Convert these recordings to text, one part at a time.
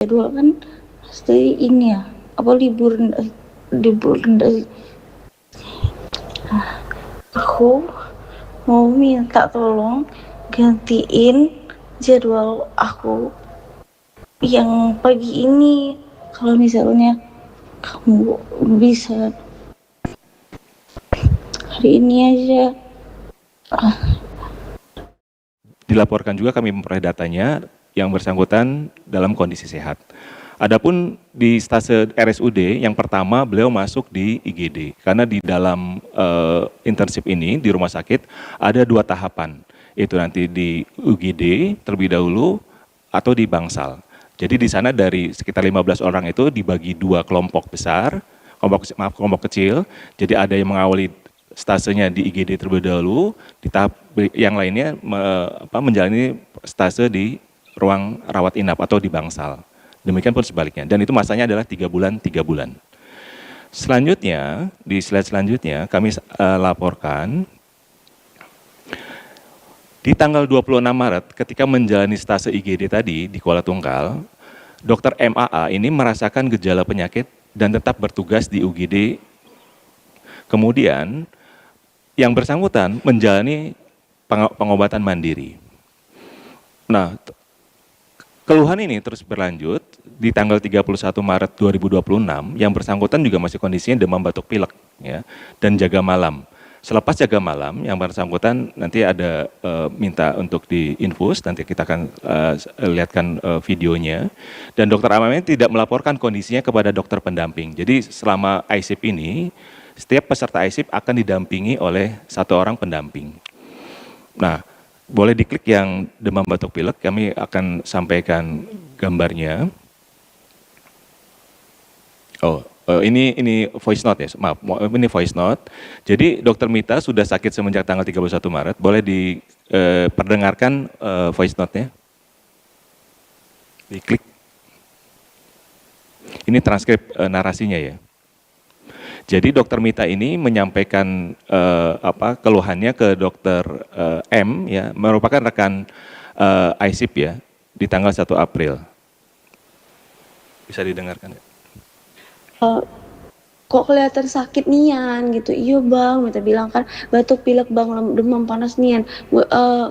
jadwal kan pasti ini ya, apa libur dari aku mau minta tolong gantiin jadwal aku yang pagi ini, kalau misalnya kamu bisa hari ini aja. Dilaporkan juga kami memperoleh datanya yang bersangkutan dalam kondisi sehat. Adapun di stase RSUD yang pertama beliau masuk di IGD karena di dalam internship ini di rumah sakit ada 2 tahapan, yaitu nanti di UGD terlebih dahulu atau di Bangsal. Jadi di sana dari sekitar 15 orang itu dibagi 2 kelompok besar, kelompok kecil. Jadi ada yang mengawali stasenya di IGD terlebih dahulu, di tahap yang lainnya menjalani stase di ruang rawat inap atau di Bangsal. Demikian pun sebaliknya, dan itu masanya adalah 3 bulan, 3 bulan. Selanjutnya, di slide selanjutnya kami laporkan, di tanggal 26 Maret ketika menjalani stase IGD tadi di Kuala Tunggal, Dr. MAA ini merasakan gejala penyakit dan tetap bertugas di UGD. Kemudian, yang bersangkutan menjalani pengobatan mandiri. Nah, keluhan ini terus berlanjut di tanggal 31 Maret 2026, yang bersangkutan juga masih kondisinya demam batuk pilek ya, dan jaga malam. Selepas jaga malam, yang bersangkutan nanti ada minta untuk diinfus, nanti kita akan lihatkan videonya. Dan dokter Amami tidak melaporkan kondisinya kepada dokter pendamping. Jadi selama ISIP ini, setiap peserta ISIP akan didampingi oleh 1 orang pendamping. Nah, boleh diklik yang demam batuk pilek, kami akan sampaikan gambarnya. Oh, ini voice note ya, maaf, ini voice note. Jadi Dr. Mita sudah sakit semenjak tanggal 31 Maret, boleh diperdengarkan voice note-nya. Diklik. Ini transkrip narasinya ya. Jadi Dr. Mita ini menyampaikan keluhannya ke Dr. M ya, merupakan rekan ISIP ya, di tanggal 1 April. Bisa didengarkan ya? Kok kelihatan sakit nian gitu. Iya bang, Mita bilang kan batuk pilek bang, demam panas nian,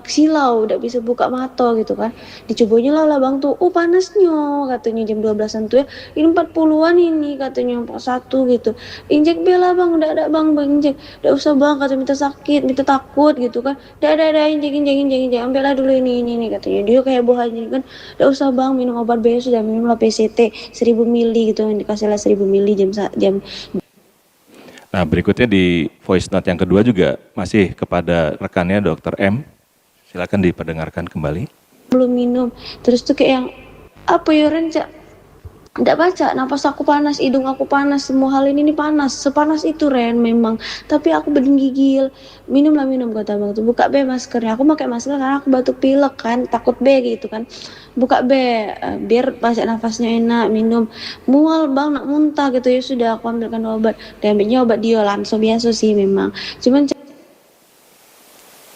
silau udah bisa buka mata gitu kan. Dicobanya lah bang tuh, oh panasnya katanya jam 12-an tuh ya, ini 40-an ini katanya 41 gitu. Injek bela bang, udah ada bang injek, udah usah bang kata Mita sakit, Mita takut gitu kan. Udah ada injek, ambil lah dulu ini katanya. Dia kayak buah aja kan, udah usah bang minum obat biasa, sudah minum lah PCT 1000 mili gitu, dikasih lah 1000 mili jam. Nah, berikutnya di voice note yang kedua juga masih kepada rekannya Dr. M. Silakan diperdengarkan kembali. Belum minum, terus tuh kayak yang apa ya Renca, nggak baca, napas aku panas, hidung aku panas, semua hal ini nih panas, sepanas itu Ren memang. Tapi aku gigil, minum kata bang tuh, buka be maskernya. Aku pakai masker karena aku batuk pilek kan, takut be gitu kan. Buka be, biar baca nafasnya enak, minum. Mual bang, nak muntah gitu ya sudah aku ambilkan obat. Dan ambilnya obat Diolanso biasa sih memang. Cuman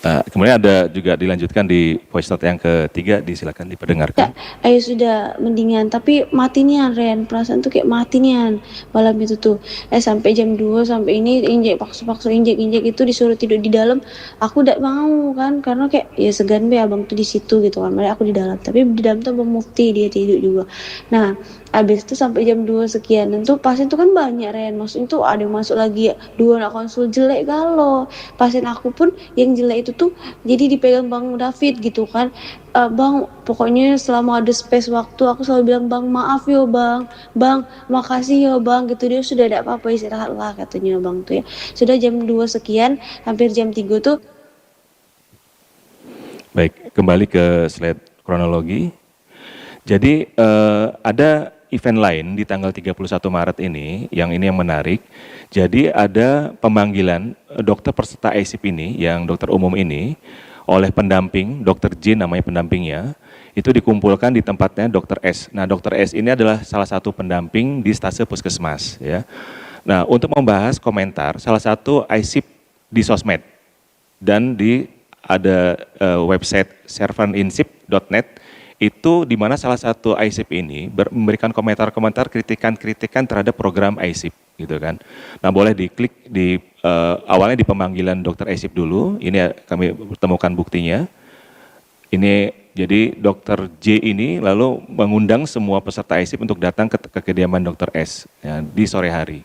Nah, kemudian ada juga dilanjutkan di voice note yang ketiga, disilakan diperdengarkan. ayo sudah mendingan, tapi mati nian Ren, perasaan tuh kayak mati nian malam itu tuh. Sampai jam 2 sampai ini injek paksa injek itu disuruh tidur di dalam. Aku udah mau kan, karena kayak ya segan be abang tuh di situ gitu kan. Makanya aku di dalam, tapi di dalam tuh Bang Mufti dia tidur juga. Nah, abis itu sampai jam 2 sekian, dan tuh pasien tuh kan banyak Ren, maksudnya tuh ada yang masuk lagi ya, 2 nak konsul jelek galau. Pasien aku pun yang jelek itu tuh jadi dipegang Bang David gitu kan. Bang, pokoknya selama ada space waktu aku selalu bilang bang maaf yo bang makasih yo bang gitu. Dia sudah ada apa-apa istirahat lah katanya bang tuh ya. Sudah jam 2 sekian, hampir jam 3 tuh. Baik, kembali ke slide kronologi. Jadi ada event lain di tanggal 31 Maret ini yang menarik. Jadi ada pemanggilan dokter peserta ISIP ini, yang dokter umum ini, oleh pendamping, dokter J namanya pendampingnya, itu dikumpulkan di tempatnya dokter S. Nah, dokter S ini adalah salah satu pendamping di stase puskesmas ya. Nah, untuk membahas komentar salah satu ISIP di sosmed dan di ada website servaninsip.net itu di mana salah satu ISIP ini memberikan komentar-komentar kritikan-kritikan terhadap program ISIP gitu kan. Nah boleh diklik di awalnya di pemanggilan dokter ISIP dulu, ini kami temukan buktinya. Ini jadi dokter J ini lalu mengundang semua peserta ISIP untuk datang ke kediaman dokter S ya, di sore hari.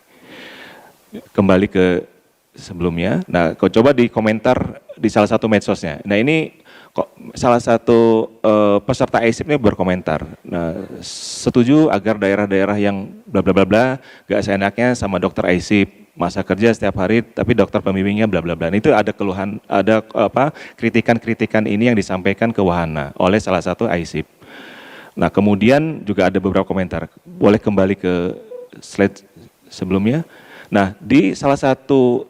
Kembali ke sebelumnya, nah kau coba di komentar di salah satu medsosnya. Nah ini kok salah satu peserta ISIP ini berkomentar, nah, setuju agar daerah-daerah yang bla bla bla bla gak seenaknya sama dokter ISIP, masa kerja setiap hari tapi dokter pembimbingnya bla bla bla. Itu ada keluhan, ada kritikan-kritikan ini yang disampaikan ke Wahana oleh salah satu ISIP. Nah kemudian juga ada beberapa komentar, boleh kembali ke slide sebelumnya. Nah di salah satu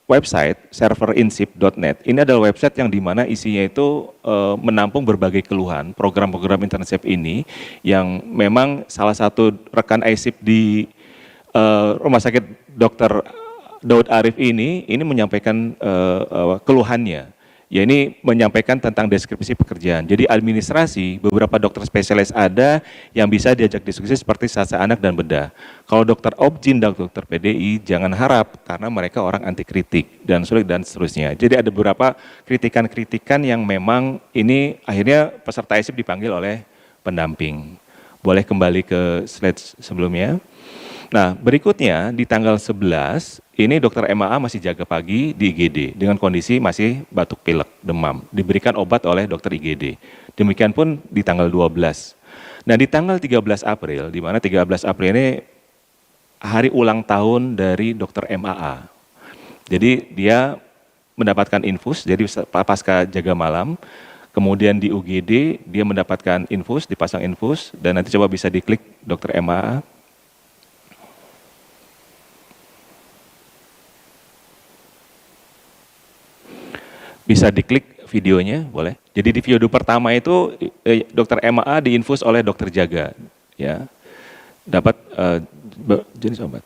website server insip.net ini adalah website yang dimana isinya itu menampung berbagai keluhan program-program internship ini yang memang salah satu rekan ISIP di Rumah Sakit Dr. Daud Arif ini menyampaikan keluhannya. Ya ini menyampaikan tentang deskripsi pekerjaan. Jadi administrasi, beberapa dokter spesialis ada yang bisa diajak diskusi seperti sasa anak dan bedah. Kalau dokter Obgyn dan dokter PDI jangan harap karena mereka orang anti kritik dan sulit dan seterusnya. Jadi ada beberapa kritikan-kritikan yang memang ini akhirnya peserta ISIP dipanggil oleh pendamping. Boleh kembali ke slide sebelumnya. Nah berikutnya di tanggal 11 ini dokter MAA masih jaga pagi di IGD dengan kondisi masih batuk pilek, demam. Diberikan obat oleh dokter IGD. Demikian pun di tanggal 12. Nah di tanggal 13 April, di mana 13 April ini hari ulang tahun dari dokter MAA. Jadi dia mendapatkan infus, jadi pasca jaga malam. Kemudian di UGD dia mendapatkan infus, dipasang infus. Dan nanti coba bisa diklik dokter MAA. Bisa diklik videonya, boleh. Jadi di video pertama itu dokter MAA diinfus oleh dokter Jaga, ya, dapat jenis obat.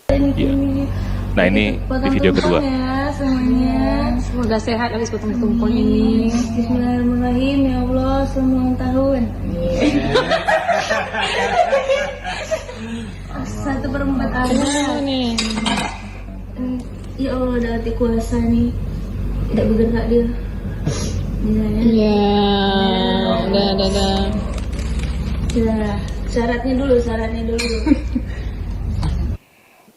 Ya. Nah ini di video kedua. Ya, semuanya. Semoga sehat habis potong tumpeng ini. Bismillahirrahmanirrahim, ya Allah, selamat ulang tahun. Satu perempat ada nih. Ya Allah, udah hati kuasa nih, tidak bergerak dia. Iya. Udah. Ya, syaratnya dulu.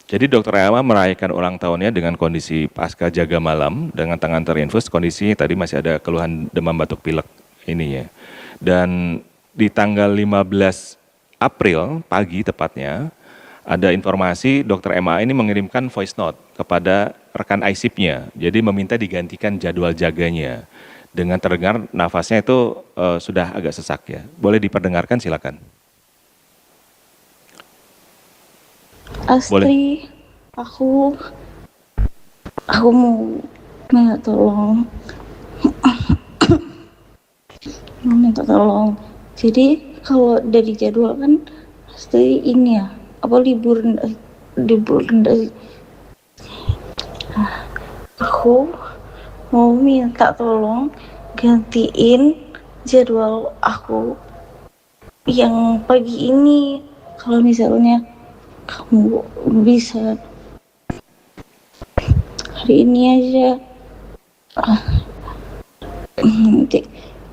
Jadi dokter Elma merayakan ulang tahunnya dengan kondisi pasca jaga malam dengan tangan terinfus, kondisi tadi masih ada keluhan demam batuk pilek ini ya. Dan di tanggal 15 April pagi tepatnya ada informasi dokter MA ini mengirimkan voice note kepada rekan ISIP-nya. Jadi meminta digantikan jadwal jaganya. Dengan terdengar nafasnya itu sudah agak sesak ya. Boleh diperdengarkan silakan. Astri, aku mau minta tolong. Mau minta tolong. Jadi kalau dari jadwal kan Astri ini ya, apa libur rendah. Aku mau minta tolong gantiin jadwal aku yang pagi ini. Kalau misalnya kamu bisa hari ini aja,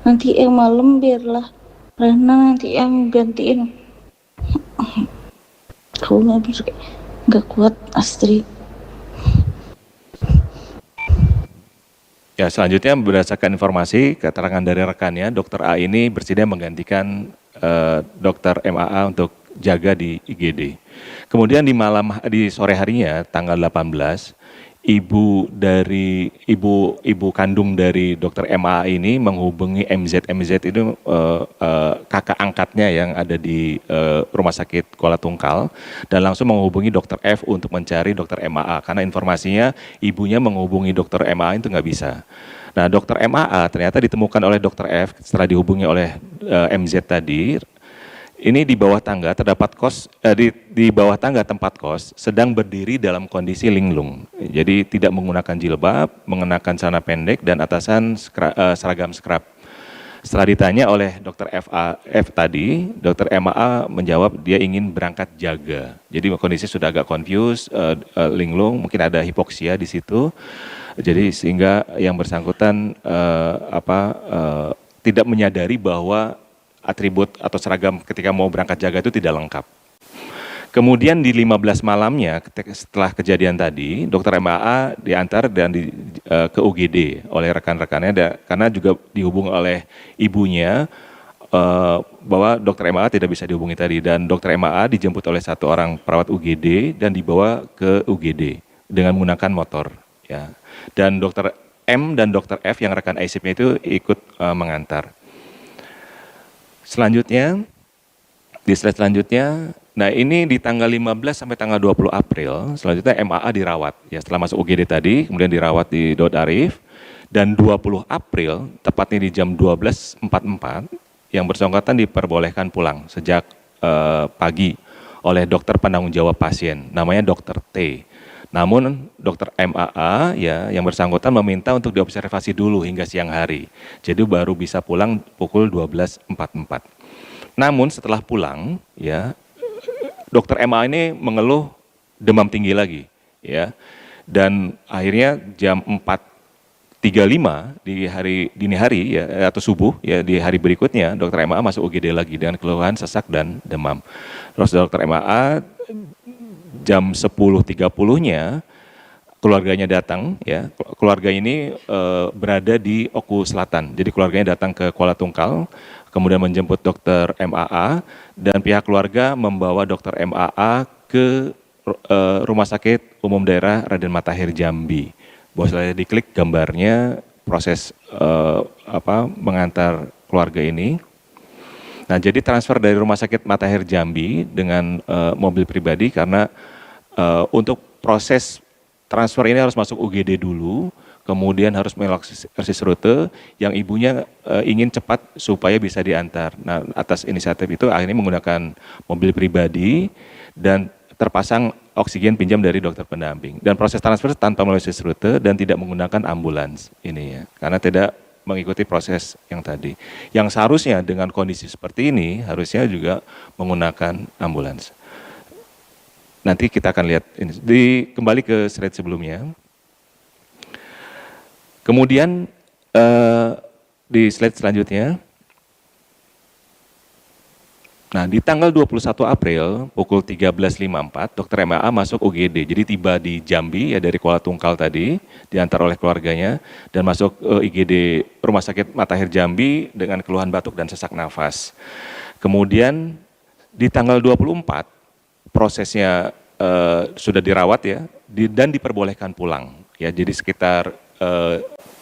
nanti yang malam biarlah Rana nanti yang gantiin. Aku nggak kuat, Astri. Ya, selanjutnya berdasarkan informasi keterangan dari rekannya, dokter A ini bersedia menggantikan dokter MAA untuk jaga di IGD. Kemudian di sore harinya tanggal 18, ibu kandung dari dokter MAA ini menghubungi MZ itu kakak angkatnya yang ada di Rumah Sakit Kuala Tungkal dan langsung menghubungi dokter F untuk mencari dokter MAA karena informasinya ibunya menghubungi dokter MAA itu nggak bisa. Nah dokter MAA ternyata ditemukan oleh dokter F setelah dihubungi oleh MZ tadi. Ini di bawah tangga terdapat di bawah tangga tempat kos sedang berdiri dalam kondisi linglung. Jadi tidak menggunakan jilbab, mengenakan celana pendek dan atasan seragam scrub. Setelah ditanya oleh dokter F tadi, dokter MAA menjawab dia ingin berangkat jaga. Jadi kondisi sudah agak confused, linglung, mungkin ada hipoksia di situ. Jadi sehingga yang bersangkutan tidak menyadari bahwa atribut atau seragam ketika mau berangkat jaga itu tidak lengkap. Kemudian di 15 malamnya setelah kejadian tadi, dokter MAA diantar dan ke UGD oleh rekan-rekannya karena juga dihubungi oleh ibunya bahwa dokter MAA tidak bisa dihubungi tadi, dan dokter MAA dijemput oleh satu orang perawat UGD dan dibawa ke UGD dengan menggunakan motor ya. Dan dokter M dan dokter F yang rekan ICP itu ikut mengantar. Selanjutnya, di slide selanjutnya, nah ini di tanggal 15 sampai tanggal 20 April, selanjutnya MAA dirawat. Ya, setelah masuk UGD tadi, kemudian dirawat di Daud Arif, dan 20 April, tepatnya di jam 12.44, yang bersangkutan diperbolehkan pulang sejak pagi oleh dokter penanggung jawab pasien, namanya dokter T. Namun dokter MAA ya yang bersangkutan meminta untuk diobservasi dulu hingga siang hari. Jadi baru bisa pulang pukul 12.44. Namun setelah pulang ya dokter MAA ini mengeluh demam tinggi lagi ya. Dan akhirnya jam 4.35 di hari dini hari ya atau subuh ya di hari berikutnya dokter MAA masuk UGD lagi dengan keluhan sesak dan demam. Terus dokter MAA jam 10.30-nya keluarganya datang ya. Keluarga ini berada di Oku Selatan. Jadi keluarganya datang ke Kuala Tungkal, kemudian menjemput dokter MAA dan pihak keluarga membawa dokter MAA ke Rumah Sakit Umum Daerah Raden Matahir Jambi. Boleh diklik gambarnya proses mengantar keluarga ini. Nah, jadi transfer dari Rumah Sakit Matahir Jambi dengan mobil pribadi karena untuk proses transfer ini harus masuk UGD dulu, kemudian harus melewati rute yang ibunya ingin cepat supaya bisa diantar. Nah, atas inisiatif itu akhirnya menggunakan mobil pribadi dan terpasang oksigen pinjam dari dokter pendamping. Dan proses transfer tanpa melalui rute dan tidak menggunakan ambulans ini ya, karena tidak mengikuti proses yang tadi. Yang seharusnya dengan kondisi seperti ini harusnya juga menggunakan ambulans. Nanti kita akan lihat ini. Kembali ke slide sebelumnya. Kemudian di slide selanjutnya. Nah, di tanggal 21 April pukul 13.54 dokter MAA masuk UGD. Jadi tiba di Jambi ya dari Kuala Tungkal tadi, diantar oleh keluarganya dan masuk IGD Rumah Sakit Matahir Jambi dengan keluhan batuk dan sesak nafas. Kemudian di tanggal 24 prosesnya sudah dirawat ya dan diperbolehkan pulang ya. Jadi sekitar 3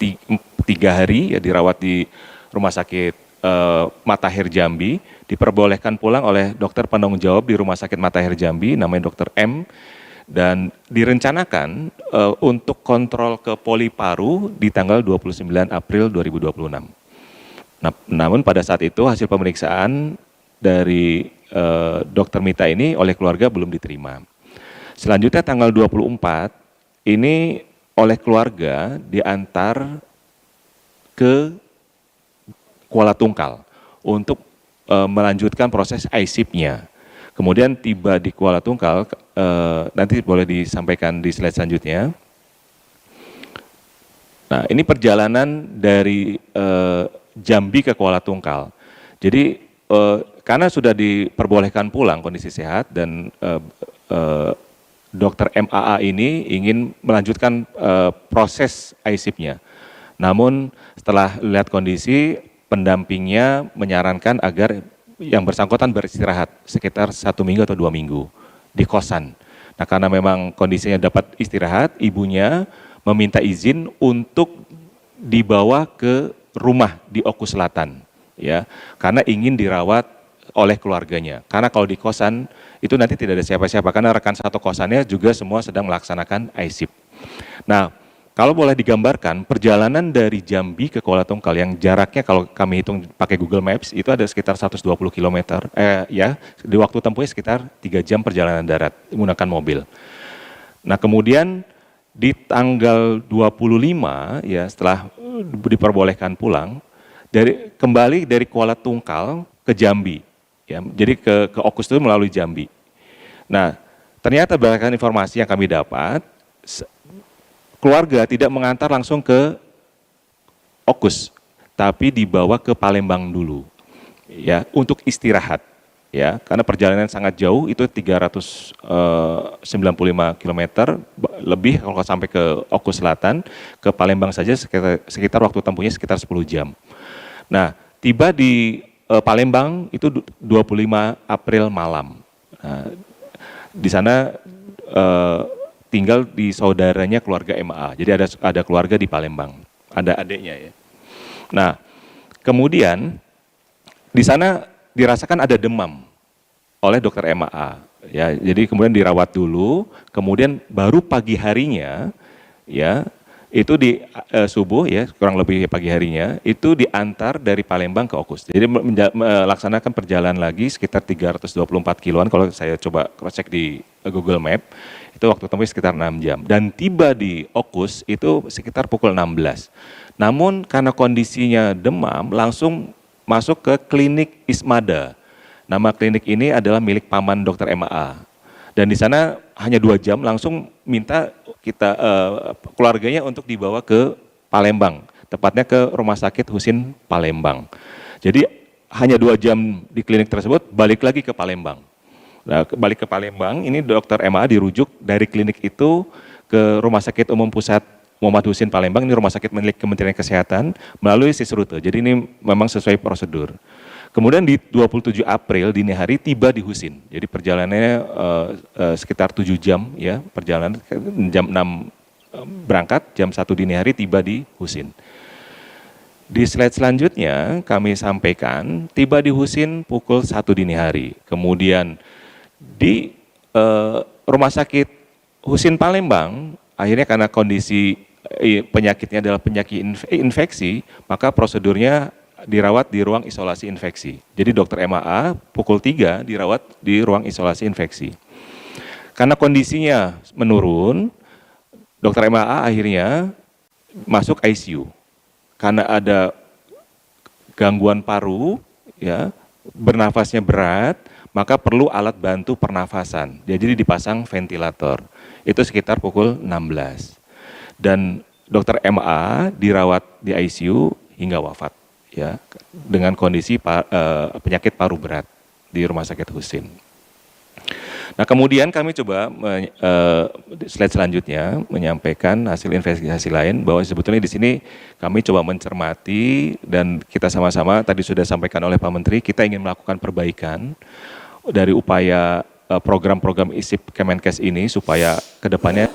hari ya dirawat di Rumah Sakit Matahir Jambi, diperbolehkan pulang oleh dokter penanggung jawab di Rumah Sakit Matahir Jambi namanya dokter M, dan direncanakan untuk kontrol ke poli paru di tanggal 29 April 2026. Nah, namun pada saat itu hasil pemeriksaan dari dokter Mita ini oleh keluarga belum diterima. Selanjutnya tanggal 24 ini oleh keluarga diantar ke Kuala Tungkal untuk melanjutkan proses ISIP-nya. Kemudian tiba di Kuala Tungkal, nanti boleh disampaikan di slide selanjutnya. Nah, ini perjalanan dari Jambi ke Kuala Tungkal. Jadi karena sudah diperbolehkan pulang kondisi sehat dan dokter MAA ini ingin melanjutkan proses ISIP-nya. Namun setelah lihat kondisi, pendampingnya menyarankan agar yang bersangkutan beristirahat sekitar 1 minggu atau 2 minggu di kosan. Nah, karena memang kondisinya dapat istirahat, ibunya meminta izin untuk dibawa ke rumah di Oku Selatan, ya, karena ingin dirawat oleh keluarganya. Karena kalau di kosan itu nanti tidak ada siapa-siapa, karena rekan satu kosannya juga semua sedang melaksanakan ISIP. Nah, kalau boleh digambarkan, perjalanan dari Jambi ke Kuala Tungkal yang jaraknya kalau kami hitung pakai Google Maps itu ada sekitar 120 km. Ya, di waktu tempuhnya sekitar 3 jam perjalanan darat menggunakan mobil. Nah, kemudian di tanggal 25 ya setelah diperbolehkan pulang kembali dari Kuala Tungkal ke Jambi. Ya, jadi ke Okus itu melalui Jambi. Nah, ternyata berdasarkan informasi yang kami dapat, keluarga tidak mengantar langsung ke Okus, tapi dibawa ke Palembang dulu, ya, untuk istirahat, ya, karena perjalanan sangat jauh itu 395 km lebih kalau sampai ke Okus Selatan, ke Palembang saja sekitar waktu tempuhnya sekitar 10 jam. Nah, tiba di Palembang itu 25 April malam. Nah, di sana tinggal di saudaranya keluarga MAA. Jadi ada keluarga di Palembang, ada adiknya ya. Nah, kemudian di sana dirasakan ada demam oleh dokter MAA. Ya, jadi kemudian dirawat dulu, kemudian baru pagi harinya, ya itu di subuh ya kurang lebih pagi harinya itu diantar dari Palembang ke Okus. Jadi melaksanakan perjalanan lagi sekitar 324 kiloan kalau saya coba cross check di Google Map. Itu waktu tempuh sekitar 6 jam. Dan tiba di Okus itu sekitar pukul 16. Namun karena kondisinya demam, langsung masuk ke klinik Ismada. Nama klinik ini adalah milik paman dokter MAA. Dan di sana hanya 2 jam langsung minta kita keluarganya untuk dibawa ke Palembang. Tepatnya ke Rumah Sakit Husin Palembang. Jadi hanya 2 jam di klinik tersebut, balik lagi ke Palembang. Nah, balik ke Palembang, ini dokter MA dirujuk dari klinik itu ke Rumah Sakit Umum Pusat Muhammad Husin Palembang, ini rumah sakit milik Kementerian Kesehatan, melalui Sisrute. Jadi ini memang sesuai prosedur. Kemudian di 27 April dini hari tiba di Husin. Jadi perjalanannya sekitar 7 jam ya, perjalanan jam 6 berangkat, jam 1 dini hari tiba di Husin. Di slide selanjutnya kami sampaikan tiba di Husin pukul 1 dini hari. Kemudian di Rumah Sakit Husin Palembang, akhirnya karena kondisi penyakitnya adalah penyakit infeksi, maka prosedurnya dirawat di ruang isolasi infeksi. Jadi dokter MAA pukul 3 dirawat di ruang isolasi infeksi. Karena kondisinya menurun, dokter MAA akhirnya masuk ICU. Karena ada gangguan paru, ya, bernafasnya berat, maka perlu alat bantu pernafasan. Jadi dipasang ventilator. Itu sekitar pukul 16. Dan dokter MA dirawat di ICU hingga wafat, ya, dengan kondisi penyakit paru berat di Rumah Sakit Husin. Nah, kemudian kami coba slide selanjutnya menyampaikan hasil investigasi lain bahwa sebetulnya di sini kami coba mencermati dan kita sama-sama tadi sudah sampaikan oleh Pak Menteri, kita ingin melakukan perbaikan dari upaya program-program ISIP Kemenkes ini supaya kedepannya